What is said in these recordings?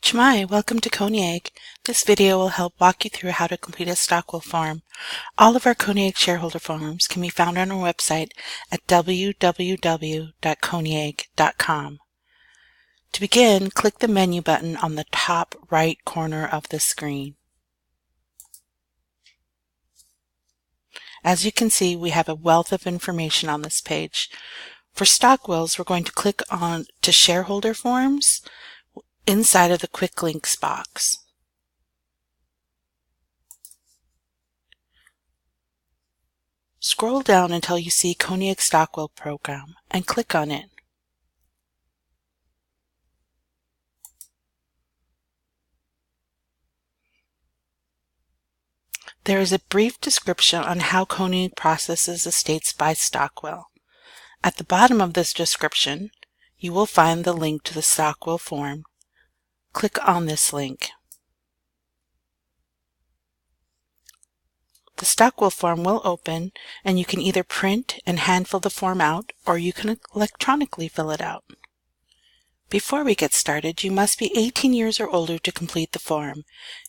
Chmai, welcome to Koniag. This video will help walk you through how to complete a stock will form. All of our Koniag shareholder forms can be found on our website at www.koniag.com. To begin, click the menu button on the top right corner of the screen. As you can see, we have a wealth of information on this page. For stock wills, we're going to click on to shareholder forms inside of the quick links box. Scroll down until you see Koniag Stock Will program and click on it. There is a brief description on how Koniag processes estates by stock will. At the bottom of this description, you will find the link to the stock will form. Click on this link. The stock will form will open, and you can either print and hand fill the form out, or you can electronically fill it out. Before we get started, you must be 18 years or older to complete the form.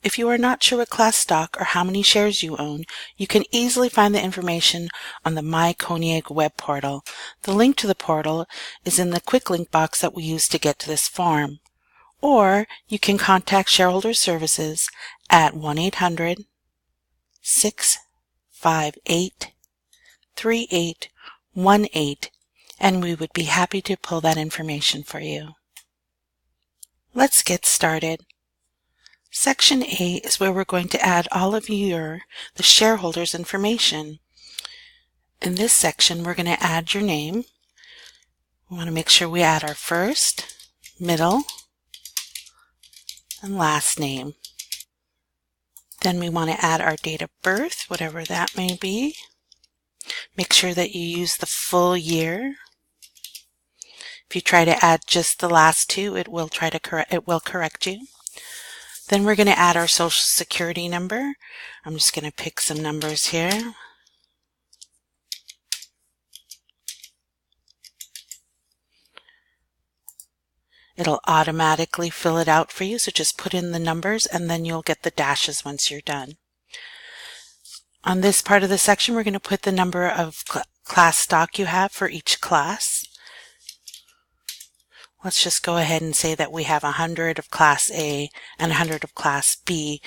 If you are not sure what class stock or how many shares you own, you can easily find the information on the My Koniag web portal. The link to the portal is in the quick link box that we use to get to this form. Or you can contact Shareholder Services at 1-800-658-3818, and we would be happy to pull that information for you. Let's get started. Section A is where we're going to add all of the shareholders' information. In this section, we're going to add your name. We want to make sure we add our first, middle, and last name. Then we want to add our date of birth, whatever that may be. Make sure that you use the full year. If you try to add just the last two, it will correct you. Then we're going to add our social security number. I'm just going to pick some numbers here. It'll automatically fill it out for you, so just put in the numbers and then you'll get the dashes once you're done. On this part of the section, we're going to put the number of class stock you have for each class. Let's just go ahead and say that we have 100 of Class A and 100 of Class B,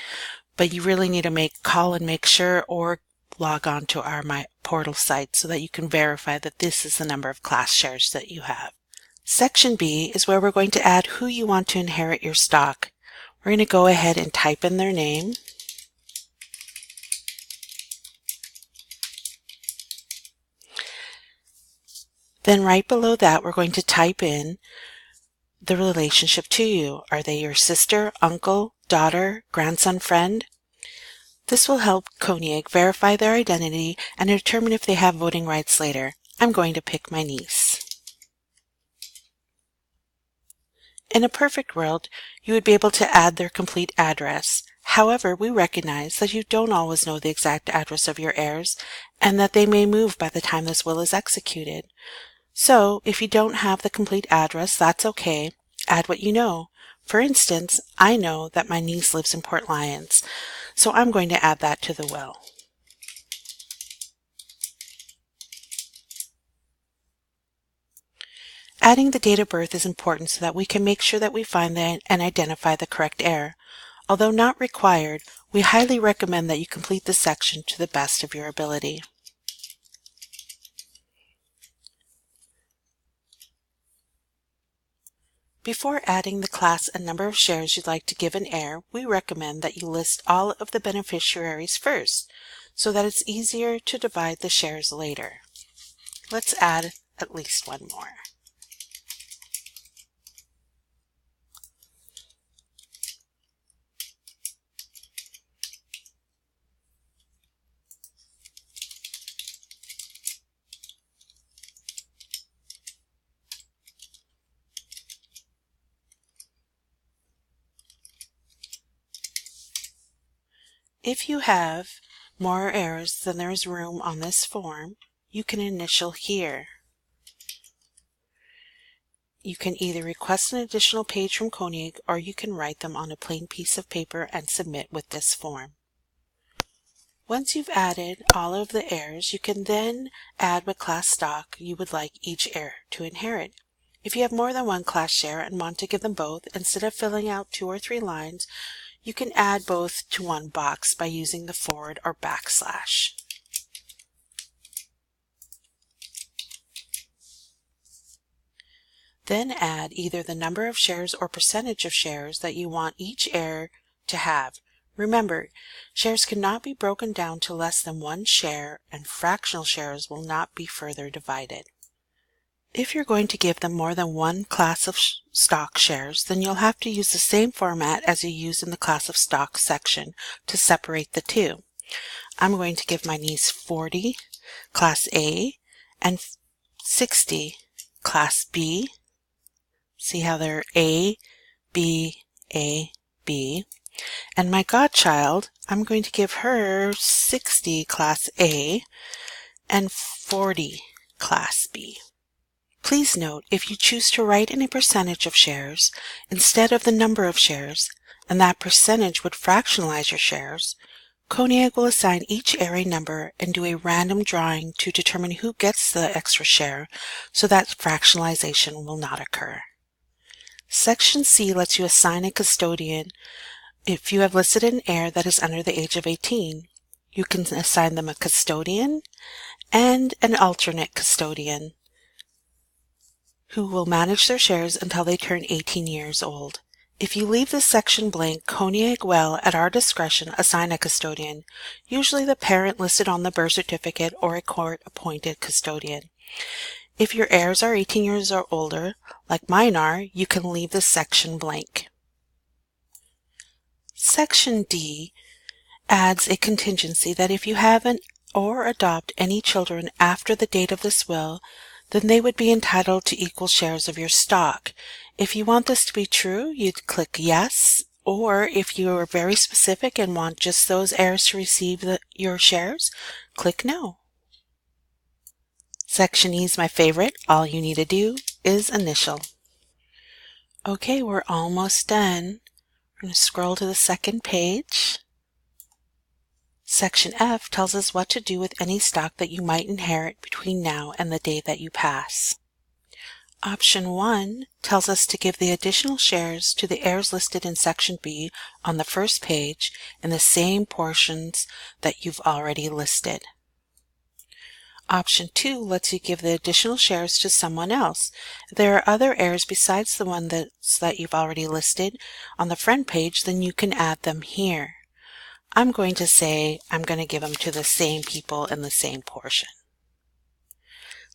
but you really need to call and make sure, or log on to our My Portal site so that you can verify that this is the number of class shares that you have. Section B is where we're going to add who you want to inherit your stock. We're going to go ahead and type in their name. Then right below that, we're going to type in the relationship to you. Are they your sister, uncle, daughter, grandson, friend? This will help Koniag verify their identity and determine if they have voting rights later. I'm going to pick my niece. In a perfect world, you would be able to add their complete address. However, we recognize that you don't always know the exact address of your heirs and that they may move by the time this will is executed. So, if you don't have the complete address, that's okay. Add what you know. For instance, I know that my niece lives in Port Lions, so I'm going to add that to the will. Adding the date of birth is important so that we can make sure that we find and identify the correct heir. Although not required, we highly recommend that you complete this section to the best of your ability. Before adding the class and number of shares you'd like to give an heir, we recommend that you list all of the beneficiaries first, so that it's easier to divide the shares later. Let's add at least one more. If you have more heirs than there is room on this form, you can initial here. you can either request an additional page from Koniag or you can write them on a plain piece of paper and submit with this form. Once you've added all of the heirs, you can then add what class stock you would like each heir to inherit. If you have more than one class share and want to give them both, instead of filling out 2 or 3 lines, you can add both to one box by using the forward or backslash. Then add either the number of shares or percentage of shares that you want each heir to have. Remember, shares cannot be broken down to less than 1 share, and fractional shares will not be further divided. If you're going to give them more than one class of stock shares, then you'll have to use the same format as you use in the class of stock section to separate the two. I'm going to give my niece 40 Class A and 60 Class B. See how they're A, B, A, B. And my godchild, I'm going to give her 60 Class A and 40 Class B. Please note, if you choose to write in a percentage of shares instead of the number of shares, and that percentage would fractionalize your shares, Koniag will assign each heir a number and do a random drawing to determine who gets the extra share so that fractionalization will not occur. Section C lets you assign a custodian if you have listed an heir that is under the age of 18. You can assign them a custodian and an alternate custodian who will manage their shares until they turn 18 years old. If you leave this section blank, Koniag will, at our discretion, assign a custodian, usually the parent listed on the birth certificate or a court-appointed custodian. If your heirs are 18 years or older, like mine are, you can leave this section blank. Section D adds a contingency that if you haven't or adopt any children after the date of this will, then they would be entitled to equal shares of your stock. If you want this to be true, you'd click yes, or if you are very specific and want just those heirs to receive your shares, click no. Section E is my favorite. All you need to do is initial. Okay, we're almost done. We're going to scroll to the second page. Section F tells us what to do with any stock that you might inherit between now and the day that you pass. Option 1 tells us to give the additional shares to the heirs listed in Section B on the first page in the same portions that you've already listed. Option 2 lets you give the additional shares to someone else. If there are other heirs besides the one that you've already listed on the front page, then you can add them here. I'm going to say I'm going to give them to the same people in the same portion.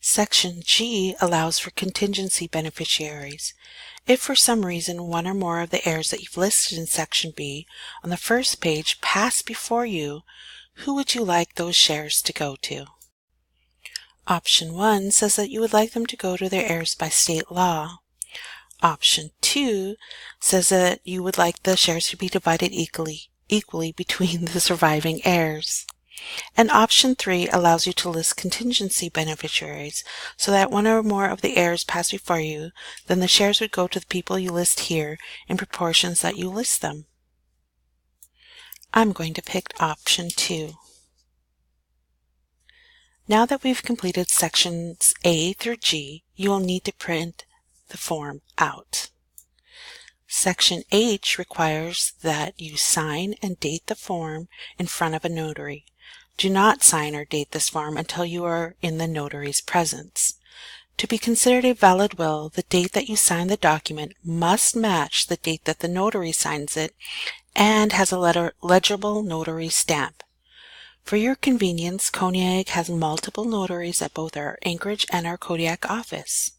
Section G allows for contingency beneficiaries. If for some reason one or more of the heirs that you've listed in Section B on the first page pass before you, who would you like those shares to go to? Option 1 says that you would like them to go to their heirs by state law. Option 2 says that you would like the shares to be divided equally between the surviving heirs. And Option 3 allows you to list contingency beneficiaries so that one or more of the heirs pass before you, then the shares would go to the people you list here in proportions that you list them. I'm going to pick Option 2. Now that we've completed sections A through G, you will need to print the form out. Section H requires that you sign and date the form in front of a notary. Do not sign or date this form until you are in the notary's presence. To be considered a valid will, the date that you sign the document must match the date that the notary signs it and has a legible notary stamp. For your convenience, Koniag has multiple notaries at both our Anchorage and our Kodiak office.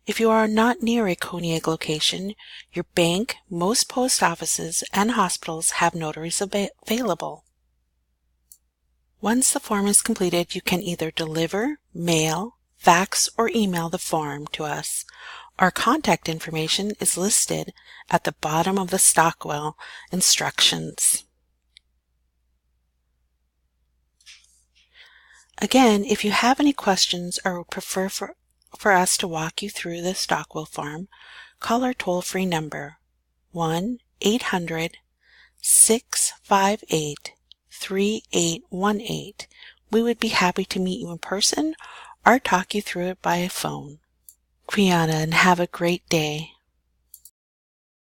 If you are not near a Koniag location, your bank, most post offices, and hospitals have notaries available. Once the form is completed, you can either deliver, mail, fax, or email the form to us. Our contact information is listed at the bottom of the stock will instructions. Again, if you have any questions or prefer for us to walk you through the stock will form, call our toll-free number 1-800-658-3818. We would be happy to meet you in person or talk you through it by phone. Quiana, and have a great day.